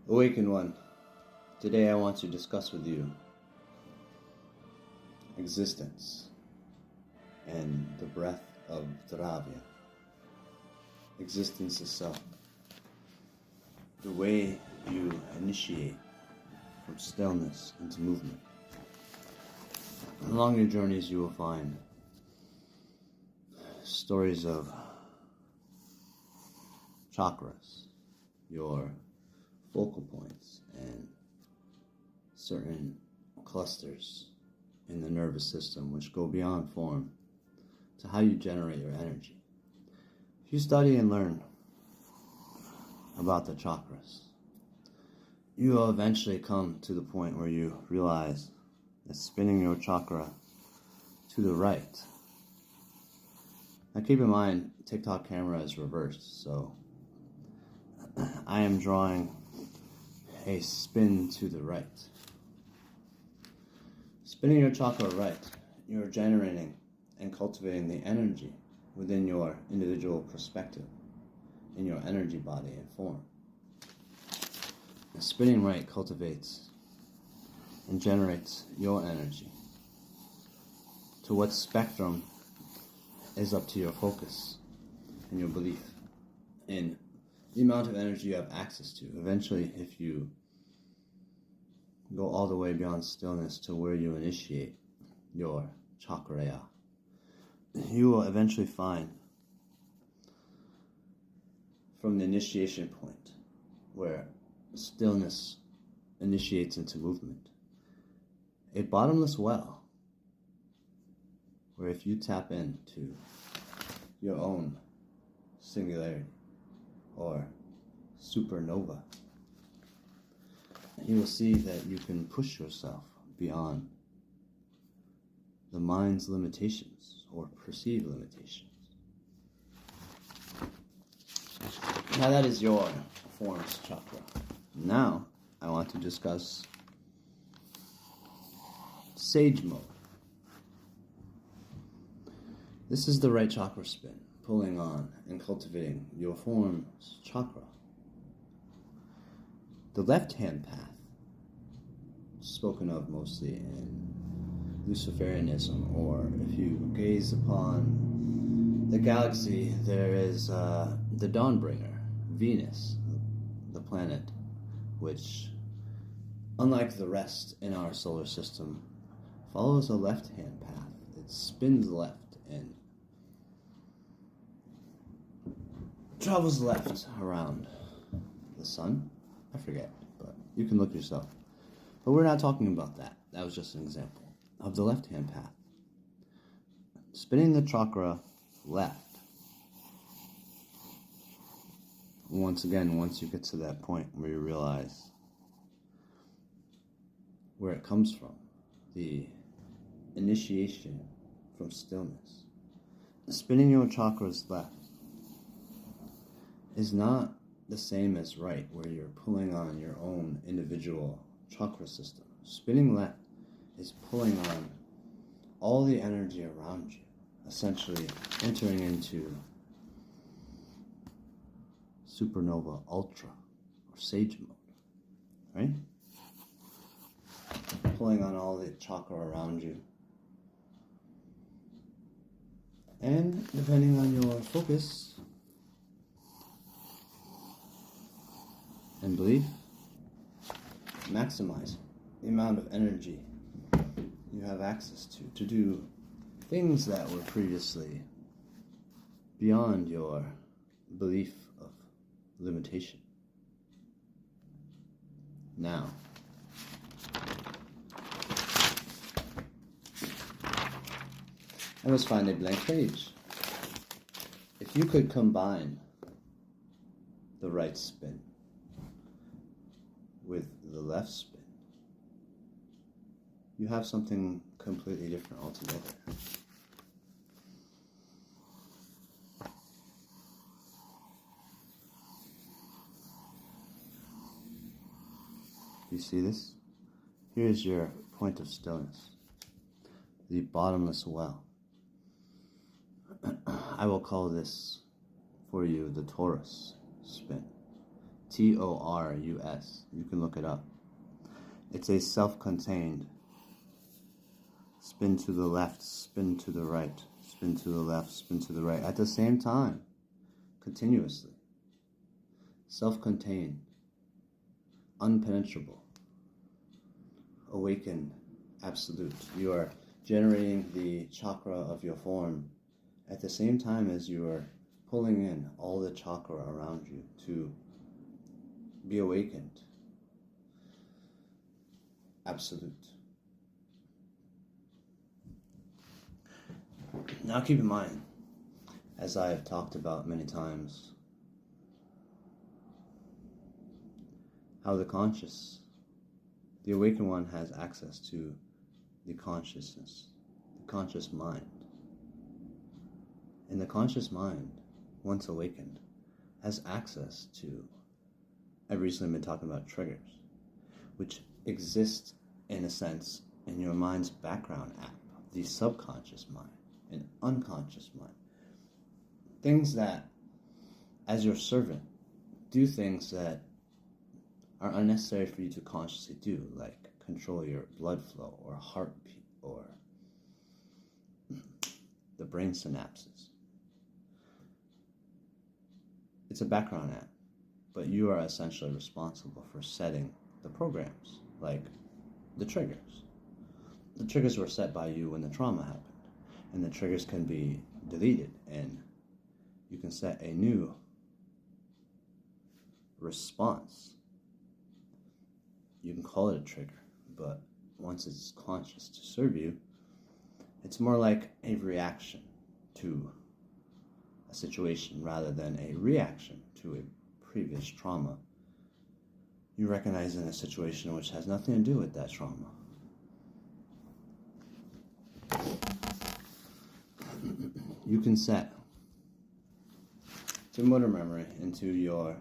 Awakened One, today I want to discuss with you existence and the breath of Dravya. Existence itself. The way you initiate from stillness into movement. Along your journeys you will find stories of chakras, your focal points, and certain clusters in the nervous system which go beyond form to how you generate your energy. If you study and learn about the chakras, you will eventually come to the point where you realize that spinning your chakra to the right. Now keep in mind, TikTok camera is reversed, so I am drawing a spin to the right. Spinning your chakra right, you're generating and cultivating the energy within your individual perspective, in your energy body and form. And spinning right cultivates and generates your energy. To what spectrum is up to your focus and your belief in the amount of energy you have access to. Eventually, if you go all the way beyond stillness to where you initiate your chakra, you will eventually find from the initiation point where stillness initiates into movement, a bottomless well where if you tap into your own singularity or supernova, you will see that you can push yourself beyond the mind's limitations or perceived limitations. Now that is your forms chakra. Now I want to discuss sage mode. This is the right chakra spin, pulling on and cultivating your forms chakra. The left-hand path, spoken of mostly in Luciferianism, or if you gaze upon the galaxy, there is the Dawnbringer, Venus, the planet, which, unlike the rest in our solar system, follows a left-hand path. It spins left and travels left around the sun. I forget, but you can look yourself. But we're not talking about that. That was just an example of the left-hand path. Spinning the chakra left. Once again, once you get to that point where you realize where it comes from, the initiation from stillness. Spinning your chakras left is not the same as right, where you're pulling on your own individual chakra system. Spinning left is pulling on all the energy around you, essentially entering into supernova ultra or sage mode, right? Pulling on all the chakra around you. And depending on your focus and belief, maximize the amount of energy you have access to do things that were previously beyond your belief of limitation. Now, I must find a blank page. If you could combine the right spin with the left spin, you have something completely different altogether. Do you see this? Here's your point of stillness, the bottomless well. I will call this for you the Torus spin. Torus. You can look it up. It's a self-contained spin to the left, spin to the right, spin to the left, spin to the right, at the same time, continuously. Self-contained, unpenetrable, awakened, absolute. You are generating the chakra of your form at the same time as you are pulling in all the chakra around you to be awakened. Absolute. Now keep in mind, as I have talked about many times, how the awakened one has access to the consciousness, the conscious mind. And the conscious mind, once awakened, has access to, I've recently been talking about triggers, which exist in a sense in your mind's background app, the subconscious mind and unconscious mind. Things that, as your servant, do things that are unnecessary for you to consciously do, like control your blood flow or heartbeat or the brain synapses. It's a background app, but you are essentially responsible for setting the programs, like the triggers. The triggers were set by you when the trauma happened, and the triggers can be deleted, and you can set a new response. You can call it a trigger, but once it's conscious to serve you, it's more like a reaction to a situation rather than a reaction to a previous trauma. You recognize in a situation which has nothing to do with that trauma. You can set to motor memory into your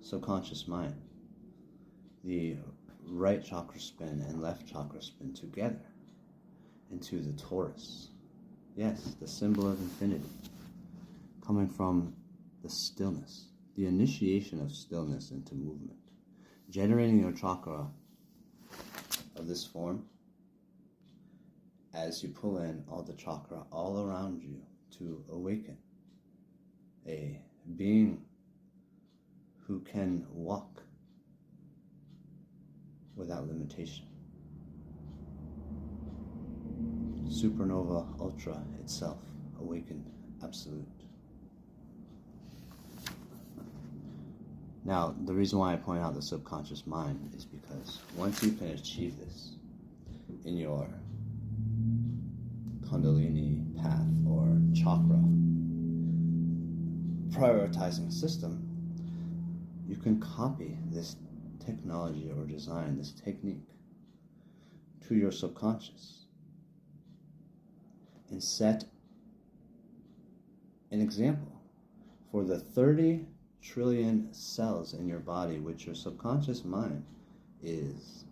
subconscious mind the right chakra spin and left chakra spin together into the Torus. Yes, the symbol of infinity, coming from the stillness, the initiation of stillness into movement, generating your chakra of this form as you pull in all the chakra all around you to awaken a being who can walk without limitation. Supernova Ultra itself, awakened, absolute. Now, the reason why I point out the subconscious mind is because once you can achieve this in your Kundalini path or chakra prioritizing system, you can copy this technology or design, this technique, to your subconscious and set an example for the 30 trillion cells in your body, which your subconscious mind is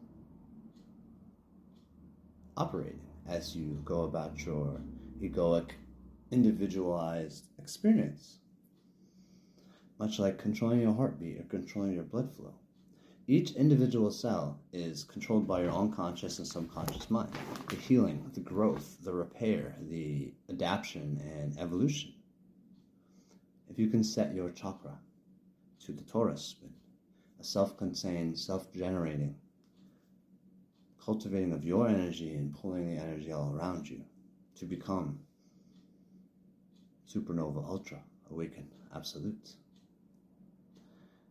operating as you go about your egoic, individualized experience. Much like controlling your heartbeat or controlling your blood flow. Each individual cell is controlled by your unconscious and subconscious mind. The healing, the growth, the repair, the adaptation, and evolution. If you can set your chakra to the Torus spin, a self-contained, self-generating, cultivating of your energy and pulling the energy all around you to become Supernova Ultra, awakened, absolute.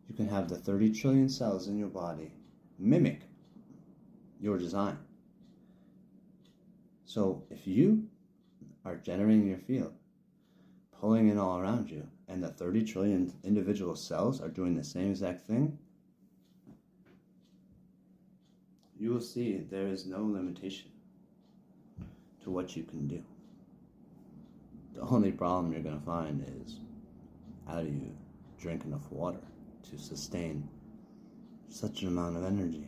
You can have the 30 trillion cells in your body mimic your design. So if you are generating your field, pulling in all around you, and the 30 trillion individual cells are doing the same exact thing, you will see there is no limitation to what you can do. The only problem you're going to find is how do you drink enough water to sustain such an amount of energy.